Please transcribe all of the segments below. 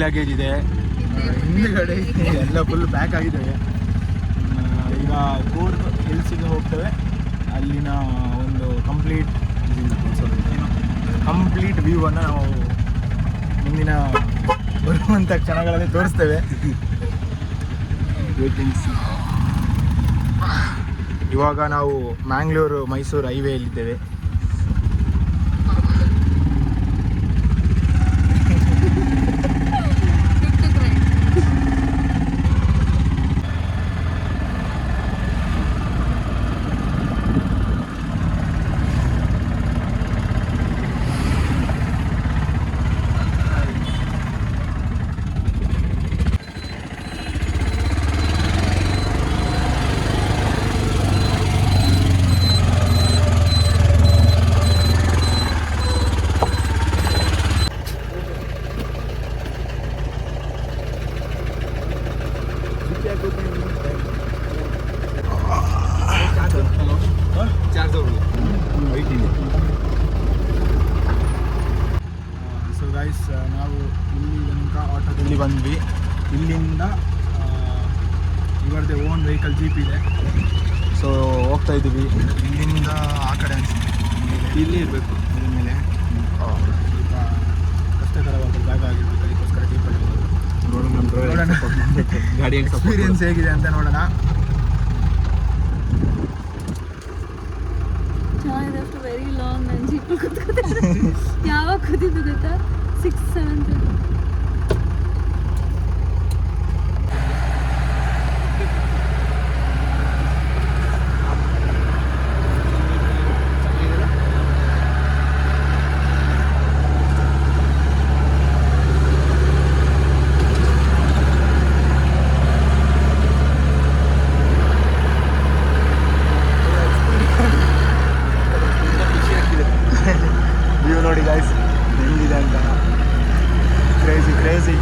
Luggage ಇದೆ, ಹಿಂದುಗಡೆ ಎಲ್ಲ ಫುಲ್ ಪ್ಯಾಕ್ ಆಗಿದ್ದಾವೆ. ಈಗ ಕೂರ್ಗ್ ಹಿಲ್ಸಿಗೆ ಹೋಗ್ತೇವೆ. ಅಲ್ಲಿನ ಒಂದು ಕಂಪ್ಲೀಟ್ ವ್ಯೂವನ್ನು ನಾವು ಮುಂದಿನ ಬರುವಂಥ ಕ್ಷಣಗಳಲ್ಲಿ ತೋರಿಸ್ತೇವೆ. ಇವಾಗ ನಾವು ಮ್ಯಾಂಗ್ಳೂರು ಮೈಸೂರು ಹೈವೇಯಲ್ಲಿದ್ದೇವೆ. ಸೊ ಗೈಸ್, ನಾವು ಇಲ್ಲಿ ತನಕ ಆಟೋದಲ್ಲಿ ಬಂದ್ವಿ. ಇಲ್ಲಿಂದ ಇವರದೇ ಓನ್ ವೆಹಿಕಲ್ ಜೀಪ್ ಇದೆ. ಸೊ ಹೋಗ್ತಾ ಇದ್ದೀವಿ. ಇಲ್ಲಿಂದ ಆ ಕಡೆ ಇಲ್ಲಿ ಇರಬೇಕು ಮೇಲೆ ಸ್ವಲ್ಪ ಕಷ್ಟಕರವಾದ ಜಾಗ ಆಗಿರ್ಬೇಕು. ಅದಕ್ಕೋಸ್ಕರ ಜೀಪಲ್ಲಿ ನೋಡೋಣ ಗಾಡಿ ಎಕ್ಸ್ಪೀರಿಯನ್ಸ್ ಹೇಗಿದೆ ಅಂತ ನೋಡೋಣ. ಚೆನ್ನಾಗಿದೆ. Very long. ನಾನು ಜೀಪಲ್ಲಿ ಕೂತ್ಕೊತಿದ್ದೆ. ಯಾವಾಗ ಕೂತಿದ್ದು ಗೊತ್ತಾ? 6-7 ವ್ಯೂ ನೋಡಿ ಗೈಸ್ ಹೆಂಗಿದೆ ಅಂತ. Crazy crazy.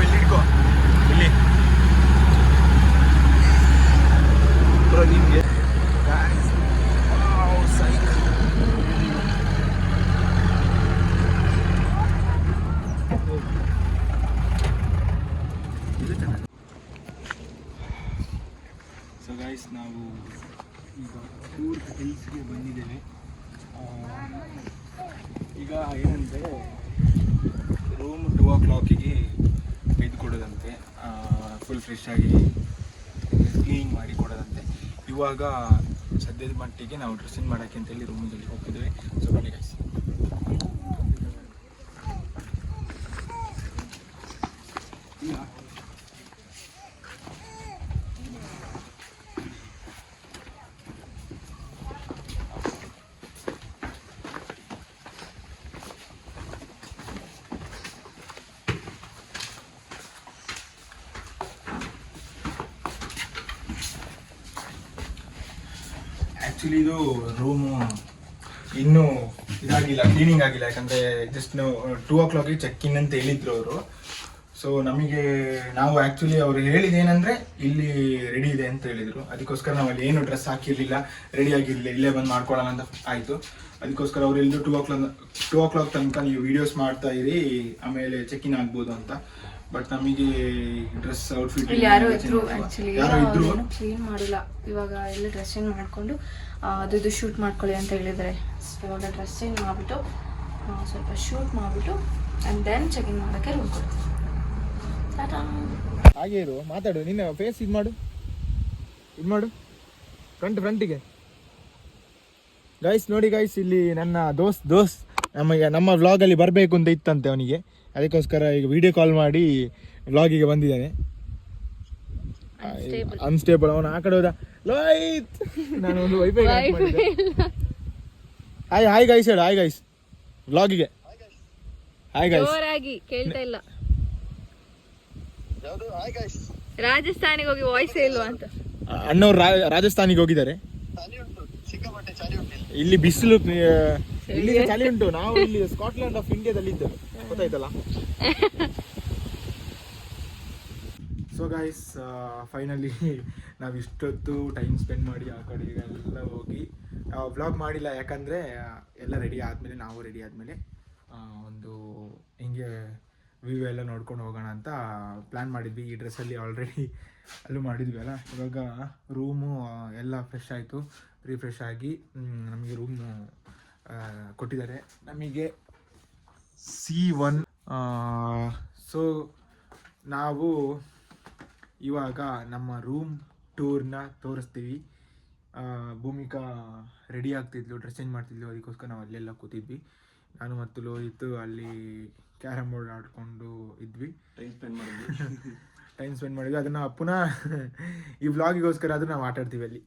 ಇಲ್ಲಿಟ್ಕೋ ಇಲ್ಲಿ ಬ್ರೋ ನಿಮಗೆ ಸೈಕಲ್. ಸೊ ಗೈಸ್, ನಾವು ಈಗ ಕೂರ್ಗ್ ಹಿಲ್ಸ್ಗೆ ಬಂದಿದ್ದೇವೆ. ಈಗ ಏನಂದರೆ ರೂಮ್ 2 o'clock ಇದು ಕೊಡೋದಂತೆ, ಫುಲ್ ಫ್ರೆಶ್ ಆಗಿ ಕ್ಲೀನ್ ಮಾಡಿ ಕೊಡೋದಂತೆ. ಇವಾಗ ಸದ್ಯದ ಮಟ್ಟಿಗೆ ನಾವು ಡ್ರೆಸ್ಸಿಂಗ್ ಮಾಡೋಕ್ಕೆ ಅಂತೇಳಿ ರೂಮಲ್ಲಿ ಹೋಗ್ತಿದ್ದೇವೆ. ಸೊ ಬನ್ನಿ ಗೈಸ್. ಆ್ಯಕ್ಚುಲಿ ಇದು ರೂಮು ಇನ್ನೂ ಇದಾಗಿಲ್ಲ, ಕ್ಲೀನಿಂಗ್ ಆಗಿಲ್ಲ. ಯಾಕಂದರೆ ಜಸ್ಟ್ ನಾವು 2 o'clock ಚೆಕ್ ಇನ್ ಅಂತ ಹೇಳಿದ್ರು ಅವರು. ಸೊ ನಾವು ಆ್ಯಕ್ಚುಲಿ ಅವರು ಹೇಳಿದ್ದೇನೆಂದರೆ ಇಲ್ಲಿ ರೆಡಿ ಇದೆ ಅಂತ ಹೇಳಿದರು. ಅದಕ್ಕೋಸ್ಕರ ನಾವು ಅಲ್ಲಿ ಏನು ಡ್ರೆಸ್ ಹಾಕಿರಲಿಲ್ಲ, ರೆಡಿ ಆಗಿರಲಿಲ್ಲ, ಇಲ್ಲೇ ಬಂದು ಮಾಡ್ಕೊಳ್ಳೋಣ ಅಂತ ಆಯಿತು. ಅದಕ್ಕೋಸ್ಕರ ಅವ್ರು ಹೇಳಿದ್ರು 2 o'clock ತನಕ ನೀವು ವೀಡಿಯೋಸ್ ಮಾಡ್ತಾ ಇರಿ, ಆಮೇಲೆ ಚೆಕ್ ಇನ್ ಆಗ್ಬೋದು ಅಂತ. ಬಟ್ ನಮಗೆ ಡ್ರೆಸ್ ಔಟ್ಫಿಟ್ ಯಾರು ಇದ್ರು ಕ್ಲೀನ್ ಮಾಡಿಲ್ಲ. ಇವಾಗ ಎಲ್ಲ ಡ್ರೆಸ್ ಚೇಂಜ್ ಮಾಡಿಕೊಂಡು ಅದು ಶೂಟ್ ಮಾಡ್ಕೊಳ್ಳಿ ಅಂತ ಹೇಳಿದರೆ, ಇವಾಗ ಡ್ರೆಸ್ ಚೇಂಜ್ ಮಾಡಿಬಿಟ್ಟು ಸ್ವಲ್ಪ ಶೂಟ್ ಮಾಡಿಬಿಟ್ಟು ಆ್ಯಂಡ್ ದೆನ್ ಚೆಕ್ ಇನ್ ಮಾಡೋಕ್ಕೆ ರೂಮ್ ಕೊಡ್ತೀವಿ. ಹಾಗೆ ಇರು, ಮಾತಾಡು. ನಿನ್ನ ಫೇಸ್ ಇದು ಮಾಡು ಫ್ರಂಟಿಗೆ. ಗೈಸ್ ನೋಡಿ ಗೈಸ್, ಇಲ್ಲಿ ನನ್ನ ದೋಸ್ತ್ ನಮ್ಮ ವ್ಲಾಗಲ್ಲಿ ಬರಬೇಕು ಅಂತ ಇತ್ತಂತೆ ಅವನಿಗೆ. ಅದಕ್ಕೋಸ್ಕರ ಈಗ ವಿಡಿಯೋ ಕಾಲ್ ಮಾಡಿ ವ್ಲಾಗಿಗೆ ಬಂದಿದ್ದಾನೆ. ಅನ್ಸ್ಟೇಬಲ್. ಅವನು ಆ ಕಡೆ ಹೋದ. ಲೋಹಿತ್, ನಾನು ಒಂದು ವೈಫೈ ಹಾಯ್ ಗೈಸ್ ಹೇಳು. ಹಾಯ್ ಗೈಸ್ ವ್ಲಾಗಿಗೆ. Hi guys. ಜೋರಾಗಿ ಕೇಳ್ತಾ ಇಲ್ಲ. ರಾಜಸ್ಥಾನಿಗೆ ಹೋಗಿ ವಾಯ್ಸ್ ಇಲ್ವಾ ಅಂತ. ಅಣ್ಣವ್ರು ರಾಜಸ್ಥಾನಿಗೆ ಹೋಗಿದ್ದಾರೆ. ಇಲ್ಲಿ ಬಿಸಿಲು, ಇಲ್ಲಿ ಚಳಿ ಉಂಟು. ನಾವು ಇಲ್ಲಿ ಸ್ಕಾಟ್ಲೆಂಡ್ ಆಫ್ ಇಂಡಿಯಾದಲ್ಲಿ ಇದ್ದೇವೆ, ಗೊತ್ತಾಯ್ತಲ್ಲ. ಸೊ ಗೈಸ್ ಫೈನಲಿ ನಾವು ಇಷ್ಟೊತ್ತು ಟೈಮ್ ಸ್ಪೆಂಡ್ ಮಾಡಿ ಆ ಕಡೆಗೆಲ್ಲ ಹೋಗಿ ವ್ಲಾಗ್ ಮಾಡಿಲ್ಲ, ಯಾಕಂದರೆ ಎಲ್ಲ ರೆಡಿ ಆದಮೇಲೆ ನಾವು ರೆಡಿ ಆದಮೇಲೆ ಒಂದು ಹಿಂಗೆ ವ್ಯೂ ಎಲ್ಲ ನೋಡ್ಕೊಂಡು ಹೋಗೋಣ ಅಂತ ಪ್ಲ್ಯಾನ್ ಮಾಡಿದ್ವಿ. ಈ ಡ್ರೆಸ್ಸಲ್ಲಿ ಆಲ್ರೆಡಿ ಅಲ್ಲೂ ಮಾಡಿದ್ವಿ ಅಲ್ಲ. ಇವಾಗ ರೂಮು ಎಲ್ಲ ಫ್ರೆಶ್ ಆಯಿತು, ರಿಫ್ರೆಶ್ ಆಗಿ ನಮಗೆ ರೂಮ್ ಕೊಟ್ಟಿದ್ದಾರೆ. ನಮಗೆ C1. ಸೊ ನಾವು ಇವಾಗ ನಮ್ಮ ರೂಮ್ ಟೂರ್ನ ತೋರಿಸ್ತೀವಿ. ಭೂಮಿಕಾ ರೆಡಿ ಆಗ್ತಿದ್ಲು, ಡ್ರೆಸ್ ಚೇಂಜ್ ಮಾಡ್ತಿದ್ಲು, ಅದಕ್ಕೋಸ್ಕರ ನಾವು ಅಲ್ಲೆಲ್ಲ ಕೂತಿದ್ವಿ. ನಾನು ಮತ್ತು ಲೋಹಿತ್ ಅಲ್ಲಿ ಕ್ಯಾರಮ್ ಬೋರ್ಡ್ ಆಡ್ಕೊಂಡು ಇದ್ವಿ, ಟೈಮ್ ಸ್ಪೆಂಡ್ ಮಾಡಿದ್ವಿ. ಅದನ್ನು ಪುನಃ ಈ ವ್ಲಾಗಿಗೋಸ್ಕರ ಆದರೂ ನಾವು ಆಟಾಡ್ತೀವಿ ಅಲ್ಲಿ.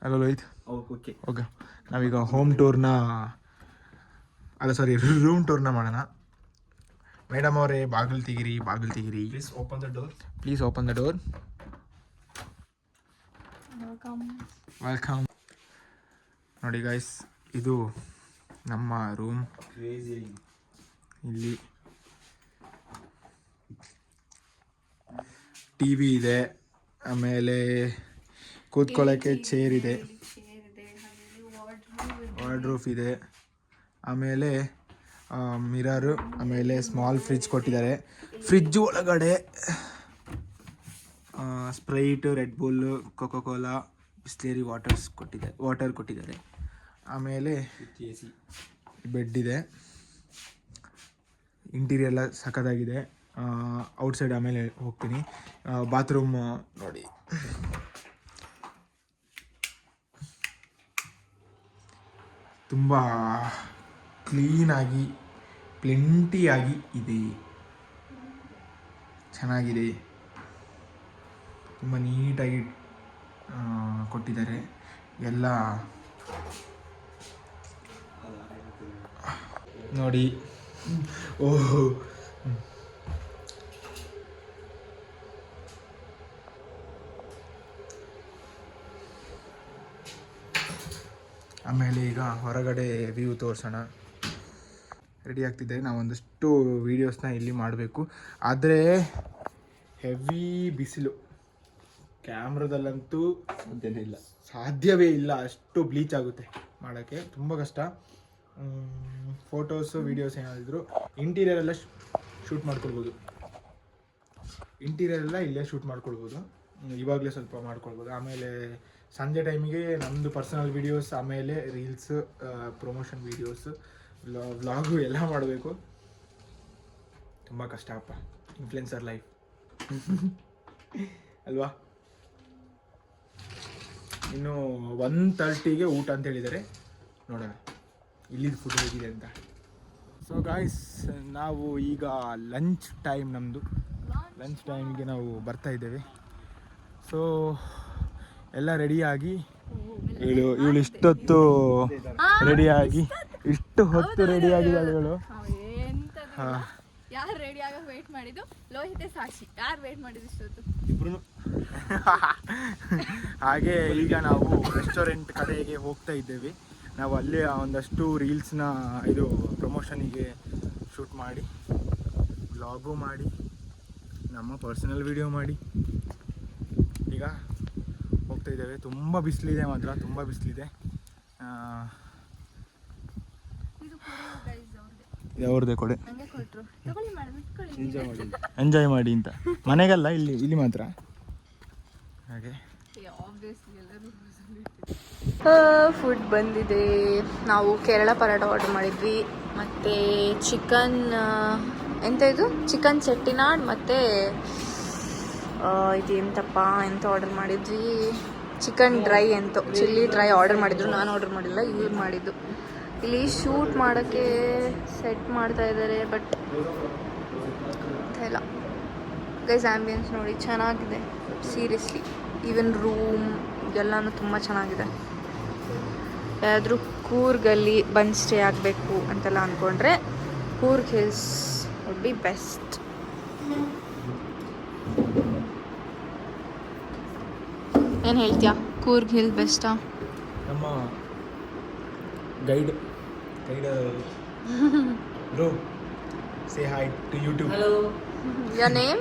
ಅಲ್ಲ ಲೋಹಿತ್? ಓಕೆ ಓಕೆ, ನಾವೀಗ ಹೋಮ್ ಟೂರ್ನ ರೂಮ್ ಟೂರ್ನ ಮಾಡೋಣ. ಮೇಡಮ್ ಅವರೇ, ಬಾಗಿಲು ತೆಗಿರಿ. Please open the door. Welcome. ನೋಡಿ ಗೈಸ್, ಇದು ನಮ್ಮ ರೂಮ್. ಇಲ್ಲಿ TV ಇದೆ, ಆಮೇಲೆ ಕೂತ್ಕೊಳ್ಳೋಕ್ಕೆ ಚೇರ್ ಇದೆ, ವಾರ್ಡ್ರೋಬ್ ಇದೆ, ಆಮೇಲೆ ಮಿರರು, ಆಮೇಲೆ ಸ್ಮಾಲ್ ಫ್ರಿಜ್ ಕೊಟ್ಟಿದ್ದಾರೆ. ಫ್ರಿಜ್ ಒಳಗಡೆ Sprite, red bull, cocoa Cola, Bisleri water ಕೊಟ್ಟಿದ್ದಾರೆ. ಆಮೇಲೆ ಬೆಡ್ ಇದೆ. ಇಂಟೀರಿಯರ್ ಎಲ್ಲ ಸಖತ್ತಾಗಿದೆ. ಔಟ್ಸೈಡ್ ಆಮೇಲೆ ಹೋಗ್ತೀನಿ. ಬಾತ್ರೂಮ್ ನೋಡಿ, ತುಂಬ ಕ್ಲೀನಾಗಿ ಪ್ಲೆಂಟಿಯಾಗಿ ಇದೆ, ಚೆನ್ನಾಗಿದೆ, ತುಂಬ ನೀಟಾಗಿ ಕೊಟ್ಟಿದ್ದಾರೆ ಎಲ್ಲ ನೋಡಿ. ಓಹ್, ಆಮೇಲೆ ಈಗ ಹೊರಗಡೆ ವ್ಯೂ ತೋರಿಸೋಣ. ರೆಡಿ ಆಗ್ತಿದ್ದೆ. ನಾವು ಒಂದಷ್ಟು ವೀಡಿಯೋಸ್ನ ಇಲ್ಲಿ ಮಾಡಬೇಕು, ಆದರೆ ಹೆವಿ ಬಿಸಿಲು. ಕ್ಯಾಮ್ರಾದಲ್ಲಂತೂ ಸಾಧ್ಯವೇ ಇಲ್ಲ, ಅಷ್ಟು ಬ್ಲೀಚ್ ಆಗುತ್ತೆ ಮಾಡೋಕ್ಕೆ, ತುಂಬ ಕಷ್ಟ. ಫೋಟೋಸು ವೀಡಿಯೋಸ್ ಏನಾದರೂ ಇಂಟೀರಿಯರ್ ಎಲ್ಲ ಶೂಟ್ ಮಾಡ್ಕೊಳ್ಬೋದು, ಇಲ್ಲೇ ಶೂಟ್ ಮಾಡ್ಕೊಳ್ಬೋದು, ಇವಾಗಲೇ ಸ್ವಲ್ಪ ಮಾಡ್ಕೊಳ್ಬೋದು. ಆಮೇಲೆ ಸಂಜೆ ಟೈಮಿಗೆ ನಮ್ಮದು ಪರ್ಸನಲ್ ವೀಡಿಯೋಸ್, ಆಮೇಲೆ ರೀಲ್ಸ್, ಪ್ರಮೋಷನ್ ವೀಡಿಯೋಸ್, ವ್ಲಾಗು ಎಲ್ಲ ಮಾಡಬೇಕು. ತುಂಬ ಕಷ್ಟ ಅಪ್ಪ, ಇನ್ಫ್ಲುಯೆನ್ಸರ್ ಲೈಫ್ ಅಲ್ವಾ. ಇನ್ನು 1:30ಗೆ ಊಟ ಅಂತ ಹೇಳಿದ್ದಾರೆ, ನೋಡೋಣ ಇಲ್ಲಿದ್ದು ಫುಡ್ ಹೇಗಿದೆ ಅಂತ. ಸೊ ಗಾಯ್ಸ್, ನಾವು ಈಗ ಲಂಚ್ ಟೈಮಿಗೆ ನಾವು ಬರ್ತಾ ಇದ್ದೇವೆ. ಸೊ ಎಲ್ಲ ರೆಡಿಯಾಗಿ, ಇವಳು ಇಷ್ಟೊತ್ತು ರೆಡಿಯಾಗಿ, ಇಷ್ಟು ಹೊತ್ತು ರೆಡಿಯಾಗಿದ್ದಾಳೆ ಇವಳು. ಯಾರು ರೆಡಿ ಆಗಕ್ಕೆ ವೇಟ್ ಮಾಡಿದ್ದು? ಲೋಹಿತೆ ಸಾಕ್ಷಿ. ಯಾರು ವೇಟ್ ಮಾಡಿದ್ದು ಇಷ್ಟೊತ್ತು? ಇಬ್ರು. ಹಾಗೆ ಈಗ ನಾವು ರೆಸ್ಟೋರೆಂಟ್ ಕಡೆಗೆ ಹೋಗ್ತಾ ಇದ್ದೇವೆ. ನಾವು ಅಲ್ಲೇ ಒಂದಷ್ಟು ರೀಲ್ಸ್ನ ಪ್ರಮೋಷನಿಗೆ ಶೂಟ್ ಮಾಡಿ, ವ್ಲಾಗು ಮಾಡಿ, ನಮ್ಮ ಪರ್ಸನಲ್ ವಿಡಿಯೋ ಮಾಡಿ ಈಗ ಹೋಗ್ತಾ ಇದ್ದೇವೆ. ತುಂಬ ಬಿಸಿಲಿದೆ ಮಾತ್ರ, ತುಂಬ ಬಿಸಿಲಿದೆ. ಇದು ಅವ್ರದ್ದೇ ಕೊಡೆ, ಎಂಜಾಯ್ ಮಾಡಿ ಅಂತ. ಮನೆಗಲ್ಲ, ಇಲ್ಲಿ ಮಾತ್ರ. ಹಾಗೆ ಫುಡ್ ಬಂದಿದೆ. ನಾವು ಕೇರಳ ಪರೋಟ ಆರ್ಡರ್ ಮಾಡಿದ್ವಿ, ಮತ್ತು ಚಿಕನ್ ಚಿಕನ್ ಚೆಟ್ಟಿನಾಡ್, ಮತ್ತು ಇದು ಎಂತ ಆರ್ಡರ್ ಮಾಡಿದ್ವಿ, chicken dry chilli dry order ಮಾಡಿದ್ರು. ನಾನು ಆರ್ಡರ್ ಮಾಡಿಲ್ಲ, ಇವ್ರು ಮಾಡಿದ್ದು. ಇಲ್ಲಿ ಶೂಟ್ ಮಾಡೋಕ್ಕೆ ಸೆಟ್ ಮಾಡ್ತಾ ಇದ್ದಾರೆ, ಬಟ್ ಇಲ್ಲ ಗೈಸ್. ಆ್ಯಂಬಿಯನ್ಸ್ ನೋಡಿ ಚೆನ್ನಾಗಿದೆ, ಸೀರಿಯಸ್ಲಿ. ಈವನ್ ರೂಮ್ ಎಲ್ಲನೂ ತುಂಬ ಚೆನ್ನಾಗಿದೆ. ಯಾರಾದರೂ ಕೂರ್ಗಲ್ಲಿ ಬಂದು ಸ್ಟೇ ಆಗಬೇಕು ಅಂತೆಲ್ಲ ಅಂದ್ಕೊಂಡ್ರೆ Coorg hills would be best. ಏನು ಹೇಳ್ತೀಯಾ? ಕೂರ್ಗ್ ಹಿಲ್ ಬೆಸ್ಟಾ? ನಮ್ಮ guide bro, say hi to YouTube. Your name?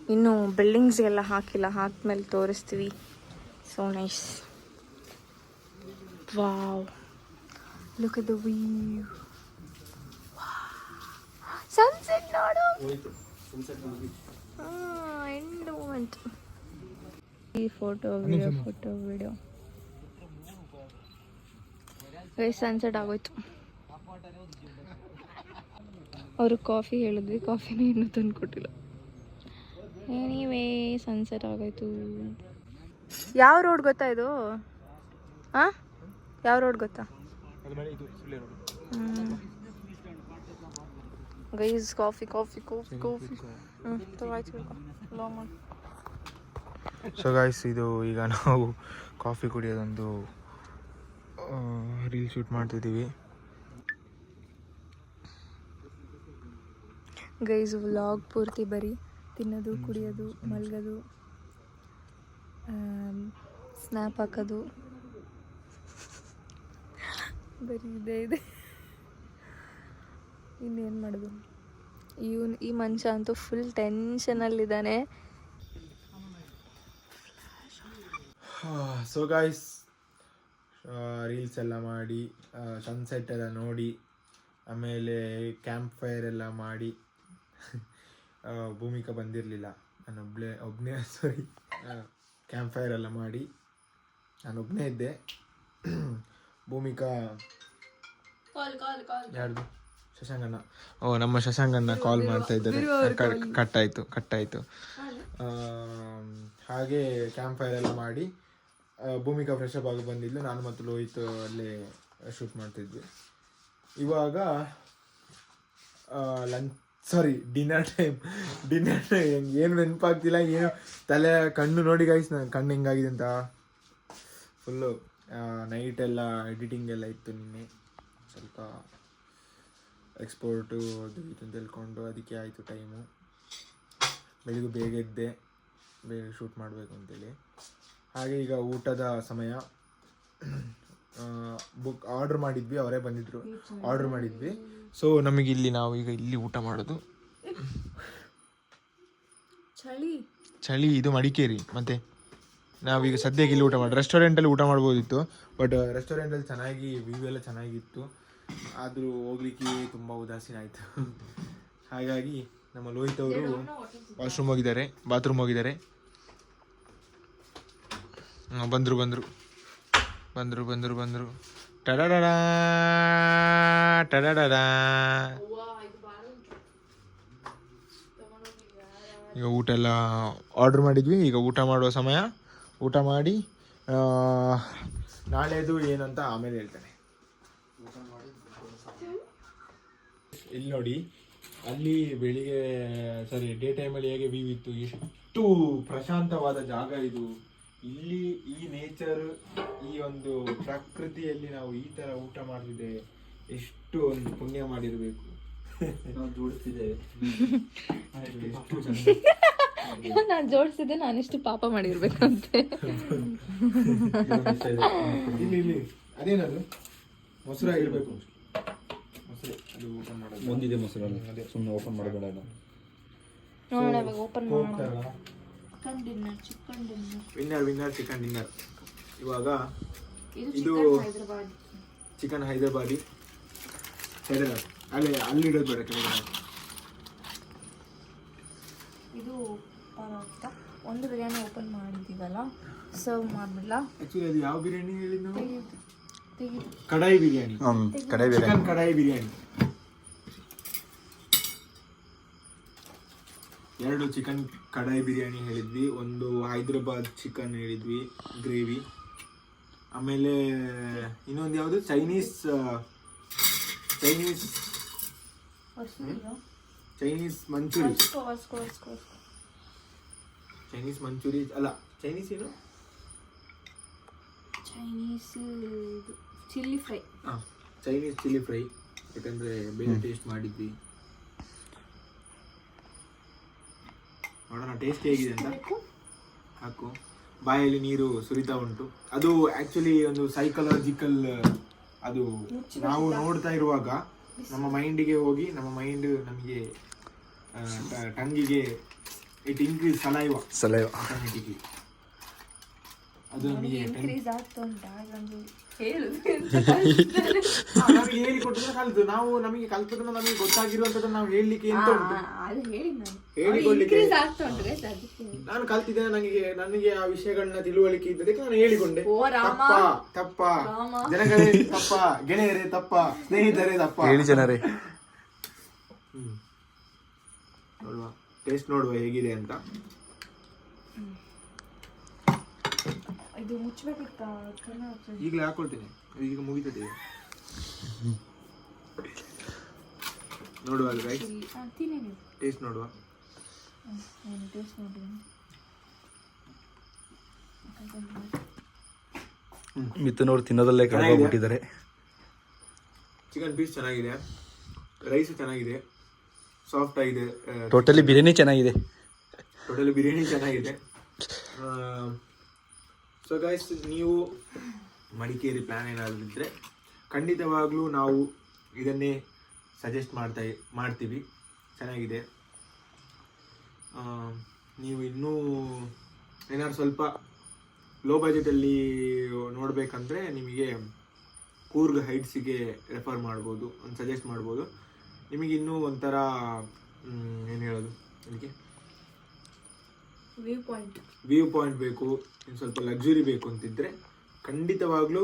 ಇನ್ನು ಬಿಲ್ಡಿಂಗ್ಸ್ಗೆಲ್ಲ ಹಾಕಿಲ್ಲ, ಹಾಕ್ಮೇಲೆ ತೋರಿಸ್ತೀವಿ. So nice. Wow, look at the view. Sunset ನೋಡು. End moment. ಈ ಫೋಟೋ ವಿಡಿಯೋ ಸನ್ಸೆಟ್ ಆಗೋಯ್ತು. ಅವರು ಕಾಫಿ ಹೇಳಿದ್ವಿ, ಕಾಫಿನ ಇನ್ನೂ ತಂದು ಕೊಟ್ಟಿಲ್ಲ. ಎನಿವೇ ಸನ್ಸೆಟ್ ಆಗೋಯ್ತು. ಯಾವ ರೋಡ್ ಗೊತ್ತಾ ಇದು? ಹಾಂ, ಯಾವ ರೋಡ್ ಗೊತ್ತಾ? ಗೈಸ್ ಕಾಫಿ ಸೊ ಗೈಸ್, ಇದು ಈಗ ನಾವು ಕಾಫಿ ಕುಡಿಯೋದೊಂದು ರೀಲ್ ಶೂಟ್ ಮಾಡ್ತಿದ್ದೀವಿ. ಗೈಸ್ ವ್ಲಾಗ್ ಪೂರ್ತಿ ಬರೀ ತಿನ್ನೋದು, ಕುಡಿಯೋದು, ಮಲ್ಗೋದು, ಸ್ನ್ಯಾಪ್ ಹಾಕೋದು, ಬರೀ ಇದೆ. ಇನ್ನೇನು ಮಾಡೋದು? ಈ ಮನುಷ್ಯ ಅಂತೂ ಫುಲ್ ಟೆನ್ಷನಲ್ಲಿದ್ದಾನೆ. ಸೊ ಗಾಯ್ಸ್, ರೀಲ್ಸ್ ಎಲ್ಲ ಮಾಡಿ, ಸನ್ಸೆಟ್ ಎಲ್ಲ ನೋಡಿ, ಆಮೇಲೆ ಕ್ಯಾಂಪ್ ಫೈರ್ ಎಲ್ಲ ಮಾಡಿ, ಭೂಮಿಕಾ ಬಂದಿರಲಿಲ್ಲ, ನಾನು ಒಬ್ಬನೇ ಸಾರಿ, ಕ್ಯಾಂಪ್ ಫೈರ್ ಎಲ್ಲ ಮಾಡಿ ನಾನೊಬ್ಬನೇ ಇದ್ದೆ. ಭೂಮಿಕಾ ಯಾರ್ದು? ಶಶಾಂಕಣ್ಣ. ನಮ್ಮ ಶಶಾಂಕಣ್ಣ ಕಾಲ್ ಮಾಡ್ತಾ ಇದ್ದಾರೆ. ಕಟ್ಟಾಯಿತು. ಹಾಗೆ ಕ್ಯಾಂಪ್ ಫೈರ್ ಎಲ್ಲ ಮಾಡಿ ಭೂಮಿಕಾ ಫ್ರೆಶ್ ಅಪ್ ಆಗಿ ಬಂದಿದ್ದು. ನಾನು ಮತ್ತು ಲೋಹಿತ್ ಅಲ್ಲೇ ಶೂಟ್ ಮಾಡ್ತಿದ್ವಿ. ಇವಾಗ ಡಿನ್ನರ್ ಟೈಮ್ ಏನು ನೆನಪಾಗ್ತಿಲ್ಲ, ಏನು ತಲೆ ಕಣ್ಣು ನೋಡಿ ಗೈಸ್, ನನ್ನ ಕಣ್ಣು ಹೆಂಗಾಗಿದೆ ಅಂತ. ಫುಲ್ಲು ನೈಟೆಲ್ಲ ಎಡಿಟಿಂಗ್ ಎಲ್ಲ ಇತ್ತು. ನಿನ್ನೆ ಸ್ವಲ್ಪ ಎಕ್ಸ್ಪೋರ್ಟು ಅದು ಇದು ಅಂತ ಹೇಳ್ಕೊಂಡು ಅದಕ್ಕೆ ಆಯಿತು ಟೈಮು. ಬೆಳಿಗ್ಗೆ ಬೇಗ ಎದ್ದೆ, ಬೇಗ ಶೂಟ್ ಮಾಡಬೇಕು ಅಂತೇಳಿ. ಹಾಗೆ ಈಗ ಊಟದ ಸಮಯ. ಆರ್ಡ್ರ್ ಮಾಡಿದ್ವಿ, ಅವರೇ ಬಂದಿದ್ದರು, ಆರ್ಡ್ರ್ ಮಾಡಿದ್ವಿ. ಸೊ ನಮಗೆ ನಾವು ಈಗ ಇಲ್ಲಿ ಊಟ ಮಾಡೋದು. ಚಳಿ ಇದು ಮಡಿಕೇರಿ. ಮತ್ತು ನಾವೀಗ ಸದ್ಯಕ್ಕೆ ಇಲ್ಲಿ ಊಟ ಮಾಡಿ, ರೆಸ್ಟೋರೆಂಟಲ್ಲಿ ಊಟ ಮಾಡ್ಬೋದಿತ್ತು, ಬಟ್ ರೆಸ್ಟೋರೆಂಟಲ್ಲಿ ಚೆನ್ನಾಗಿ ವ್ಯೂ ಎಲ್ಲ ಚೆನ್ನಾಗಿತ್ತು, ಆದರೂ ಹೋಗ್ಲಿಕ್ಕೆ ತುಂಬ ಉದಾಸೀನ ಆಯಿತು. ಹಾಗಾಗಿ ನಮ್ಮ ಲೋಹಿತ್ ಅವರು ಬಾತ್ರೂಮ್ ಹೋಗಿದ್ದಾರೆ. ಬಂದರು ಟಡಡಡಾ. ಈಗ ಊಟ ಎಲ್ಲ ಆರ್ಡ್ರ್ ಮಾಡಿದ್ವಿ. ಈಗ ಊಟ ಮಾಡುವ ಸಮಯ. ಊಟ ಮಾಡಿ ನಾಳೆದು ಏನಂತ ಆಮೇಲೆ ಹೇಳ್ತಾನೆ. ಇಲ್ಲಿ ನೋಡಿ, ಅಲ್ಲಿ ಬೆಳಿಗ್ಗೆ ಡೇ ಟೈಮಲ್ಲಿ ಹೇಗೆ ವ್ಯೂ ಇತ್ತು, ಎಷ್ಟು ಪ್ರಶಾಂತವಾದ ಜಾಗ ಇದು. ಇಲ್ಲಿ ಈ ನೇಚರ್, ಈ ಒಂದು ಪ್ರಕೃತಿಯಲ್ಲಿ ನಾವು ಈ ತರ ಊಟ ಮಾಡ್ತಿದ್ದೇವೆ, ಎಷ್ಟು ಒಂದು ಪುಣ್ಯ ಮಾಡಿರ್ಬೇಕು. ನಾವು ಜೋಡಿಸ್ತಿದ್ದೇವೆ. ನಾನು ಜೋಡಿಸಿದ್ದೆ, ನಾನೆಷ್ಟು ಪಾಪ ಮಾಡಿರ್ಬೇಕಂತೆ. ಇಲ್ಲಿ ಅದೇನದು ಮೊಸರಾಗಿರ್ಬೇಕು. ಒಂದಿದೆ ಮೊಸರಲ್ಲಿ, ಅದೇ ಸುಮ್ಮನೆ ಓಪನ್ ಮಾಡಬೇಡ. Open winner chicken dinner. ಇವಾಗ ಇದು ಚಿಕನ್ ಹೈದರಾಬಾದಿ. ಅಲ್ಲಿಡೋದು ಬೇಡ, ಕೆಳಗಡೆ. ಇದು ಪರೋಟ. ಒಂದು ಬಿರಿಯಾನಿ ಓಪನ್ ಮಾಡಿದ್ದೀವಲ್ಲ, ಸರ್ವ್ ಮಾಡ್ಬಿಡ್ಲಾ? ಆಕ್ಚುಲಿ ಅದು ಯಾವ ಬಿರಿಯಾನಿ ಹೇಳಿದ್ ನಾವು? ಕಡಾಯಿ ಬಿರಿಯಾನಿ. ಚಿಕನ್ ಕಡಾಯಿ ಬಿರಿಯಾನಿ. 2 ಚಿಕನ್ ಕಡಾಯಿ ಬಿರಿಯಾನಿ ಹೇಳಿದ್ವಿ, ಒಂದು ಹೈದರಾಬಾದ್ ಚಿಕನ್ ಹೇಳಿದ್ವಿ ಗ್ರೇವಿ, ಆಮೇಲೆ ಇನ್ನೊಂದು ಯಾವುದು ಚೈನೀಸ್ ಮಂಚೂರಿ. ಚೈನೀಸ್ ಮಂಚೂರಿ ಅಲ್ಲ, ಚೈನೀಸ್ ಏನು, Chinese chilli fry. Chinese chilli fry, ಯಾಕಂದ್ರೆ ಬೇರೆ ಟೇಸ್ಟ್ ಮಾಡಿದ್ವಿ. ನೋಡೋಣ ಟೇಸ್ಟ್ ಹೇಗಿದೆ ಅಂತ. ಹಾಕು, ಬಾಯಲ್ಲಿ ನೀರು ಸುರಿತಾ ಉಂಟು. ಅದು ಆಕ್ಚುಲಿ ಒಂದು ಸೈಕಲಾಜಿಕಲ್, ಅದು ನಾವು ನೋಡ್ತಾ ಇರುವಾಗ ನಮ್ಮ ಮೈಂಡಿಗೆ ಹೋಗಿ, ನಮ್ಮ ಮೈಂಡ್ ನಮಗೆ ಟಂಗಿಗೆ it increase saliva saliva automatically. ಅದು ನಮಗೆ ಇನ್ಕ್ರೀಸ್ ಆಗ್ತಾ ಉಂಟಾ ಒಂದು ಹೇಳು ನಮಗೆ ಹೇಳಿ ಕೊಟ್ಟರೆ ಕಲಿತು ನಾವು ನಮಗೆ ಕಲ್ತದನ್ನ ನಮಗೆ ಗೊತ್ತಾಗಿರುವಂತದನ್ನ ನಾವು ಹೇಳಲಿಕ್ಕೆ ಎಂತ ಉಂಟು ಅದು ಹೇಳಿ ನಾನು ಹೇಳಿಕೊಳ್ಳಿಕ್ಕೆ ಇನ್ಕ್ರೀಸ್ ಆಗ್ತಾ ಉಂಟು guys, ಅದಕ್ಕೆ ನಾನು ಕಲ್ತಿದ್ದೇನೆ. ನನಗೆ ಆ ವಿಷಯಗಳನ್ನ ತಿಳುವಳಿಕೆ ಇದ್ದದಕ್ಕೆ ನಾನು ಹೇಳಿಕೊಂಡೆ. ಓ ರಾಮ ತಪ್ಪ ಜನಗಳೇ ತಪ್ಪ, ಗೆಳೆಯರೇ ತಪ್ಪ, ಸ್ನೇಹಿತರೇ ತಪ್ಪ. ಹೇಳಿ ಜನರೇ. ನೋಡುವ, ಟೇಸ್ಟ್ ನೋಡುವ ಹೇಗಿದೆ ಅಂತ. ಇದು ಮುಚ್ಚಬೇಕಿತ್ತ ಈಗಲೇ ಹಾಕೊಳ್ತೇನೆ, ಈಗ ಮುಗಿತದೆ. ನೋಡುವ ಗೈಸ್, ತಿನ್ನಿ ಟೇಸ್ಟ್ ನೋಡುವ. ಟೇಸ್ಟ್ ನೋಡಿ. ಮಿಥುನವ್ರು ತಿನ್ನೋದಲ್ಲೇ ಕಳ್ಕೊಂಡ್ಬಿಟ್ಟಿದ್ದಾರೆ. ಚಿಕನ್ ಪೀಸ್ ಚೆನ್ನಾಗಿದೆ, ರೈಸ್ ಚೆನ್ನಾಗಿದೆ, ಸಾಫ್ಟ್ ಆಗಿದೆ. ಟೋಟಲಿ ಬಿರಿಯಾನಿ ಚೆನ್ನಾಗಿದೆ. ಟೋಟಲಿ ಬಿರಿಯಾನಿ ಚೆನ್ನಾಗಿದೆ. ಸೊ ಗೈಸ್, ನೀವು ಮಡಿಕೇರಿ ಪ್ಲ್ಯಾನ್ ಏನಾದರೂ ಇದ್ದರೆ ಖಂಡಿತವಾಗ್ಲೂ ನಾವು ಇದನ್ನೇ ಸಜೆಸ್ಟ್ ಮಾಡ್ತೀವಿ. ಚೆನ್ನಾಗಿದೆ. ನೀವು ಇನ್ನೂ ಏನಾದ್ರು ಸ್ವಲ್ಪ ಲೋ ಬಜೆಟಲ್ಲಿ ನೋಡಬೇಕಂದ್ರೆ ನಿಮಗೆ ಕೂರ್ಗ್ ಹೈಟ್ಸಿಗೆ ರೆಫರ್ ಮಾಡ್ಬೋದು, ಒಂದು ಸಜೆಸ್ಟ್ ಮಾಡ್ಬೋದು. ನಿಮಗೆ ಇನ್ನೂ ಒಂಥರ ಏನು ಹೇಳೋದು, ಅದಕ್ಕೆ ವ್ಯೂ ಪಾಯಿಂಟ್ ಬೇಕು, ಇನ್ನು ಸ್ವಲ್ಪ ಲಕ್ಸುರಿ ಬೇಕು ಅಂತಿದ್ರೆ ಖಂಡಿತವಾಗ್ಲೂ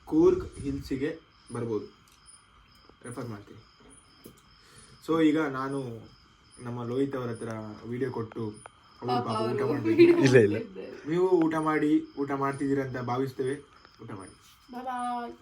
ಕೂರ್ಗ್ ಹಿಲ್ಸಿಗೆ ಬರ್ಬೋದು, ರೆಫರ್ ಮಾಡ್ತೀನಿ. ಸೊ ಈಗ ನಾನು ನಮ್ಮ ಲೋಹಿತ್ ಅವರ ಹತ್ರ ವಿಡಿಯೋ ಕೊಟ್ಟು ಅವರು ಪಾಪ ಊಟ ಮಾಡಬೇಕು. ಇಲ್ಲ ನೀವು ಊಟ ಮಾಡ್ತಿದ್ದೀರಂತ ಭಾವಿಸ್ತೇವೆ. ಊಟ ಮಾಡಿ. ಬಾಯ್.